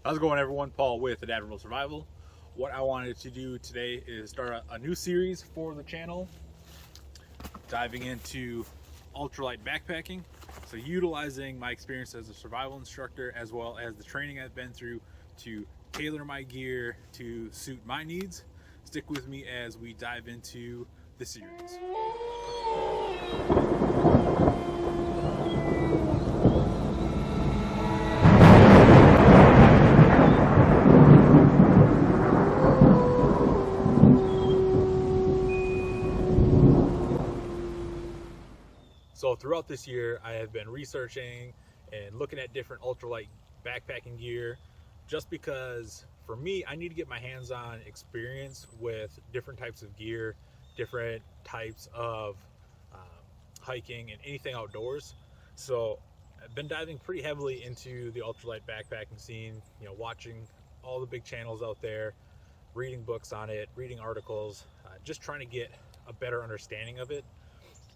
How's it going, everyone? Paul with Adaptable Survival. What I wanted to do today is start a new series for the channel, diving into ultralight backpacking. So utilizing my experience as a survival instructor as well as the training I've been through to tailor my gear to suit my needs. Stick with me as we dive into the series. So throughout this year, I have been researching and looking at different ultralight backpacking gear just because for me, I need to get my hands-on experience with different types of gear, different types of hiking and anything outdoors. So I've been diving pretty heavily into the ultralight backpacking scene, watching all the big channels out there, reading books on it, reading articles, just trying to get a better understanding of it.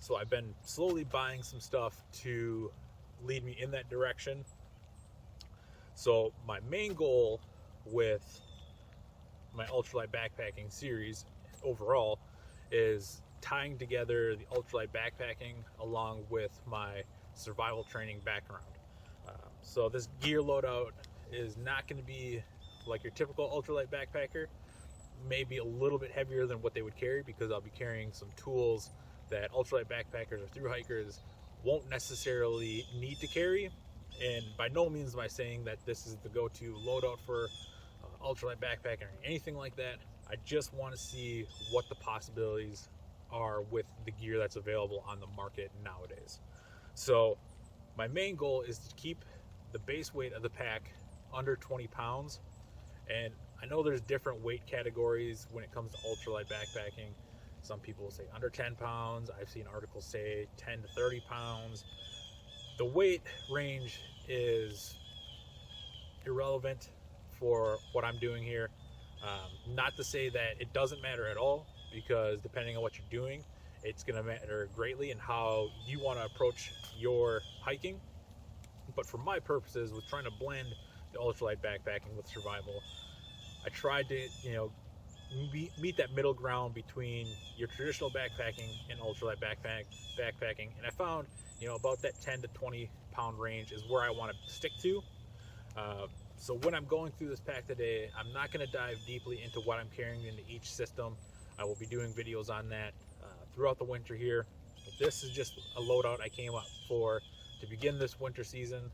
So I've been slowly buying some stuff to lead me in that direction. So my main goal with my ultralight backpacking series overall is tying together the ultralight backpacking along with my survival training background. So this gear loadout is not going to be like your typical ultralight backpacker, maybe a little bit heavier than what they would carry because I'll be carrying some tools that ultralight backpackers or thru hikers won't necessarily need to carry. And by no means am I saying that this is the go-to loadout for ultralight backpacking or anything like that. I just want to see what the possibilities are with the gear that's available on the market nowadays. So my main goal is to keep the base weight of the pack under 20 pounds. And I know there's different weight categories when it comes to ultralight backpacking. Some people will say under 10 pounds. I've seen articles say 10 to 30 pounds. The weight range is irrelevant for what I'm doing here. Not to say that it doesn't matter at all, because depending on what you're doing, it's going to matter greatly in how you want to approach your hiking. But for my purposes, with trying to blend the ultralight backpacking with survival, I tried to, meet that middle ground between your traditional backpacking and ultralight backpacking, and I found about that 10 to 20 pound range is where I want to stick to. So when I'm going through this pack today, I'm not going to dive deeply into what I'm carrying into each system. I will be doing videos on that throughout the winter here. But this is just a loadout I came up for to begin this winter season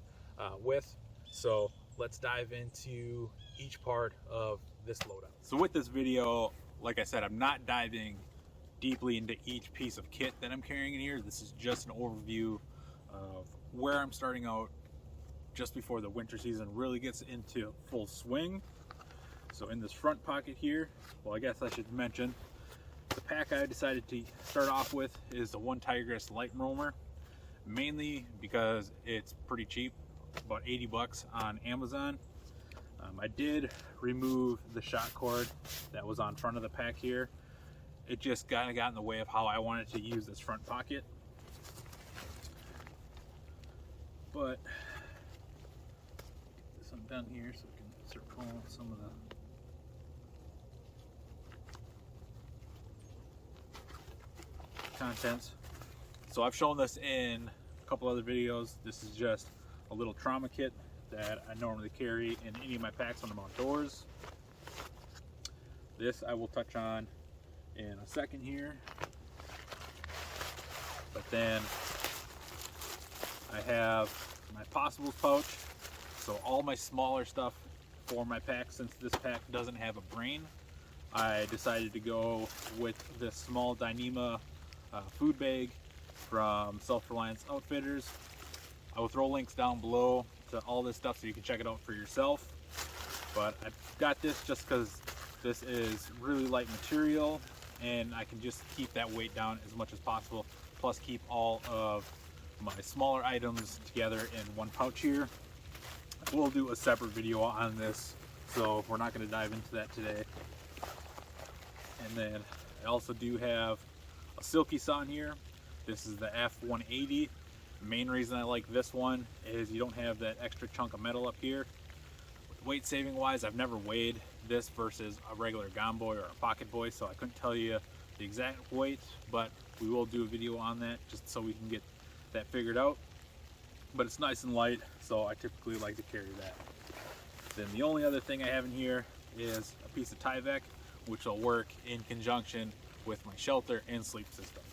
with. So let's dive into each part of this loadout. So with this video, like I said, I'm not diving deeply into each piece of kit that I'm carrying in here. This is just an overview of where I'm starting out just before the winter season really gets into full swing. So in this front pocket here, well, I guess I should mention the pack I decided to start off with is the One Tigress Light Roamer, mainly because it's pretty cheap, about 80 bucks on Amazon. I did remove the shot cord that was on front of the pack here. It just kind of got in the way of how I wanted to use this front pocket. But get this undone here so we can start pulling some of the contents. So I've shown this in a couple other videos. This is just a little trauma kit that I normally carry in any of my packs when I'm outdoors. This I will touch on in a second here. But then I have my possibles pouch. So all my smaller stuff for my pack, since this pack doesn't have a brain, I decided to go with this small Dyneema food bag from Self-Reliance Outfitters. I will throw links down below to all this stuff so you can check it out for yourself. But I've got this just because this is really light material and I can just keep that weight down as much as possible, plus keep all of my smaller items together in one pouch here. We'll do a separate video on this, so we're not going to dive into that today. And then I also do have a silky saw in here. This is the F180. The main reason I like this one is you don't have that extra chunk of metal up here. With weight saving wise, I've never weighed this versus a regular Gone Boy or a Pocket Boy, so I couldn't tell you the exact weight, but we will do a video on that just so we can get that figured out. But it's nice and light, so I typically like to carry that. Then the only other thing I have in here is a piece of Tyvek, which will work in conjunction with my shelter and sleep system.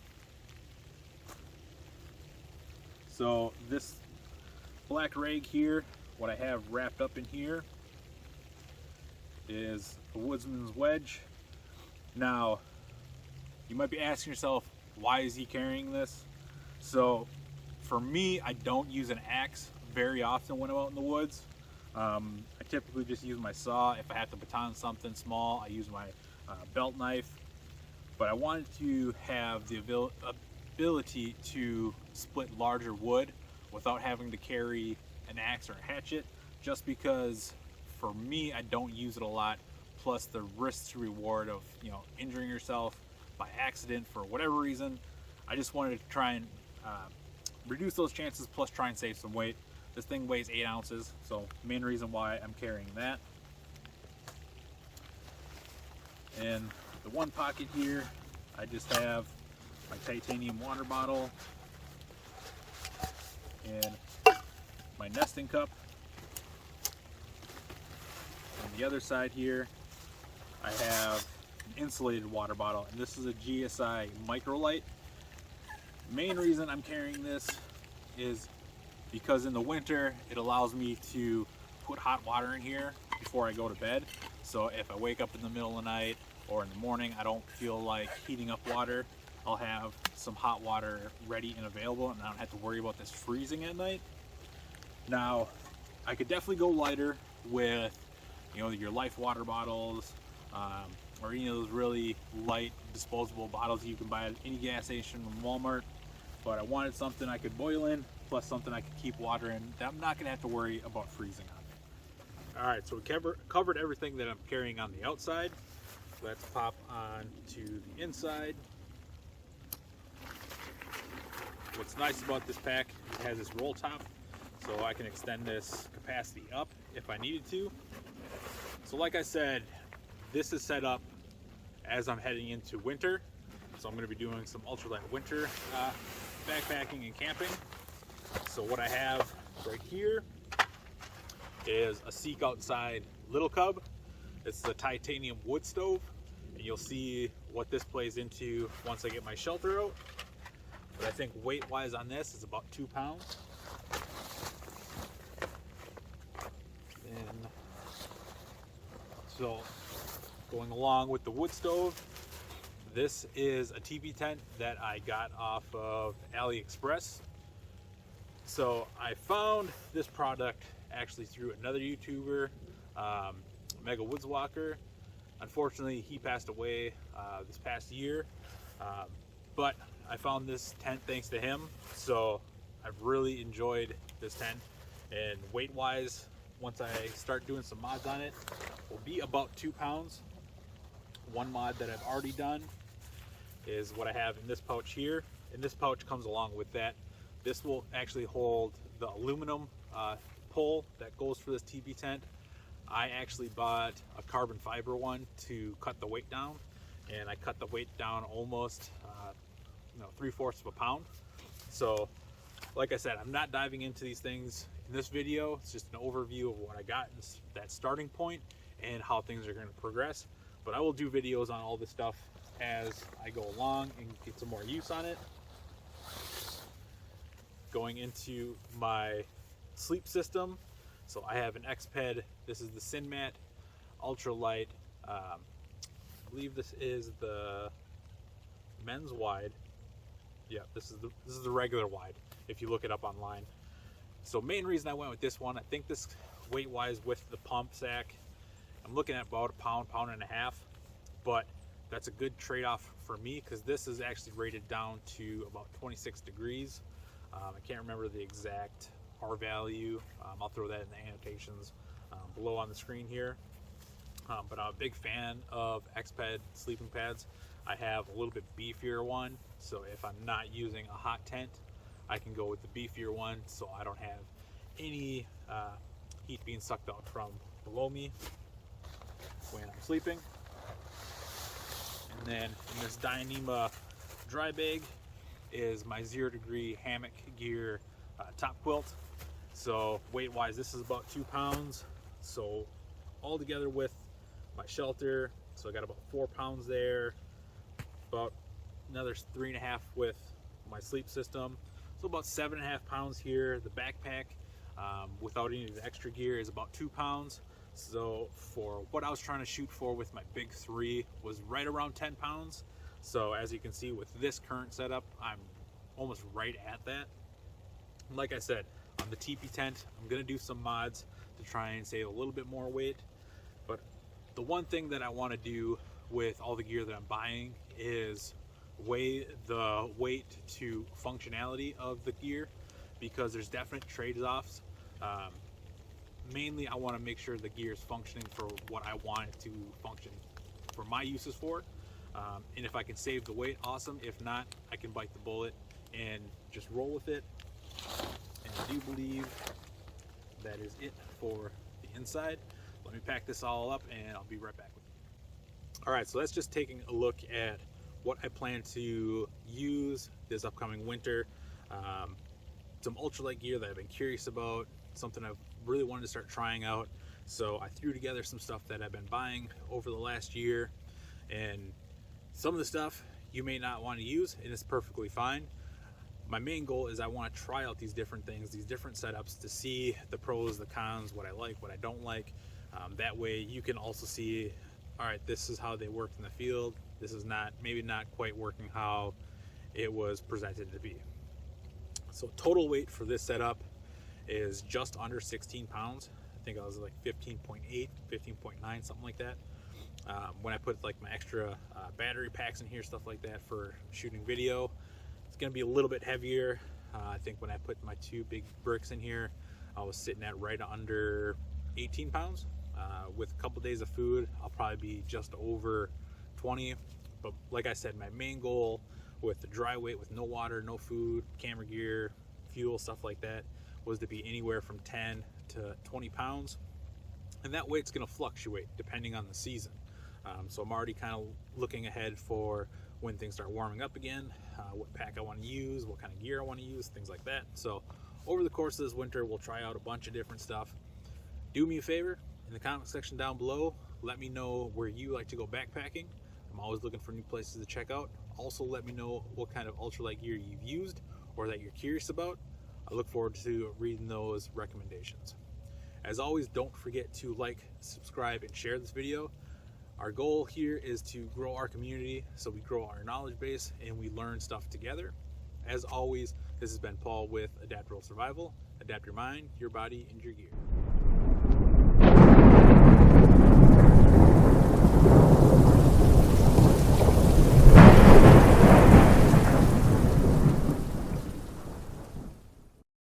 So this black rag here, what I have wrapped up in here is a Woodsman's wedge. Now, you might be asking yourself, why is he carrying this? So for me, I don't use an axe very often when I'm out in the woods. I typically just use my saw. If I have to baton something small, I use my belt knife. But I wanted to have the ability to split larger wood without having to carry an axe or a hatchet, just because for me, I don't use it a lot. Plus the risk to reward of, you know, injuring yourself by accident for whatever reason. I just wanted to try and reduce those chances, plus try and save some weight. This thing weighs 8 ounces, so main reason why I'm carrying that. And the one pocket here, I just have my titanium water bottle and my nesting cup. On the other side here, I have an insulated water bottle, and this is a GSI Microlight. Main reason I'm carrying this is because in the winter it allows me to put hot water in here before I go to bed. So if I wake up in the middle of the night or in the morning, I don't feel like heating up water, I'll have some hot water ready and available, and I don't have to worry about this freezing at night. Now, I could definitely go lighter with, you know, your Life water bottles, or any of those really light disposable bottles you can buy at any gas station from Walmart. But I wanted something I could boil in, plus something I could keep water in that I'm not gonna have to worry about freezing on. All right, so we covered everything that I'm carrying on the outside. Let's pop on to the inside. What's nice about this pack, it has this roll top, so I can extend this capacity up if I needed to. So like I said, this is set up as I'm heading into winter. So I'm going to be doing some ultralight winter backpacking and camping. So what I have right here is a Seek Outside Little Cub. It's the titanium wood stove, and you'll see what this plays into once I get my shelter out. But I think weight-wise on this is about 2 pounds. And so going along with the wood stove, this is a TV tent that I got off of AliExpress. So I found this product actually through another YouTuber, Mega Woodswalker. Unfortunately, he passed away this past year, but I found this tent thanks to him. So I've really enjoyed this tent, and weight-wise, once I start doing some mods on it, will be about 2 pounds. One mod that I've already done is what I have in this pouch here, and this pouch comes along with that. This will actually hold the aluminum pole that goes for this TV tent. I actually bought a carbon fiber one to cut the weight down, and I cut the weight down almost 3/4 of a pound. So like I said, I'm not diving into these things in this video. It's just an overview of what I got in that starting point and how things are going to progress. But I will do videos on all this stuff as I go along and get some more use on it. Going into my sleep system, so I have an Xped. This is the Sinmat Ultralight. I believe this is the men's wide. Yeah, this is the regular wide if you look it up online. So main reason I went with this one, I think this weight-wise with the pump sack, I'm looking at about a pound, pound and a half, but that's a good trade-off for me because this is actually rated down to about 26 degrees. I can't remember the exact R value. I'll throw that in the annotations below on the screen here. But I'm a big fan of Xped sleeping pads. I have a little bit beefier one, so if I'm not using a hot tent, I can go with the beefier one, so I don't have any heat being sucked out from below me when I'm sleeping. And then in this Dyneema dry bag is my 0 degree hammock gear top quilt. So weight wise, this is about 2 pounds. So all together with my shelter, so I got about 4 pounds there, about another 3.5 with my sleep system, so about 7.5 pounds here. The backpack without any of the extra gear is about 2 pounds. So for what I was trying to shoot for with my big 3 was right around 10 pounds. So as you can see with this current setup, I'm almost right at that. Like I said, on the teepee tent, I'm gonna do some mods to try and save a little bit more weight. But the one thing that I want to do with all the gear that I'm buying is weigh the weight to functionality of the gear, because there's definite trade-offs. Mainly I want to make sure the gear is functioning for what I want it to function for my uses for. And if I can save the weight, awesome. If not, I can bite the bullet and just roll with it. And I do believe that is it for the inside. Let me pack this all up and I'll be right back with you. All right, so that's just taking a look at what I plan to use this upcoming winter. Some ultralight gear that I've been curious about, something I've really wanted to start trying out. So I threw together some stuff that I've been buying over the last year, and some of the stuff you may not want to use, and it's perfectly fine. My main goal is I want to try out these different things, these different setups, to see the pros, the cons, what I like, what I don't like. That way you can also see, all right, this is how they worked in the field. This is maybe not quite working how it was presented to be. So total weight for this setup is just under 16 pounds. I think I was like 15.8, 15.9, something like that. When I put like my extra battery packs in here, stuff like that for shooting video, it's gonna be a little bit heavier. I think when I put my 2 big bricks in here, I was sitting at right under 18 pounds. With a couple days of food, I'll probably be just over 20. But like I said, my main goal with the dry weight, with no water, no food, camera gear, fuel, stuff like that, was to be anywhere from 10 to 20 pounds. And that weight's gonna fluctuate depending on the season. So I'm already kind of looking ahead for when things start warming up again, what pack I want to use, what kind of gear I want to use, things like that. So over the course of this winter, we'll try out a bunch of different stuff. Do me a favor, in the comment section down below, let me know where you like to go backpacking. I'm always looking for new places to check out. Also let me know what kind of ultralight gear you've used or that you're curious about. I look forward to reading those recommendations. As always, don't forget to like, subscribe, and share this video. Our goal here is to grow our community, so we grow our knowledge base and we learn stuff together. As always, this has been Paul with Adaptable Survival. Adapt your mind, your body, and your gear.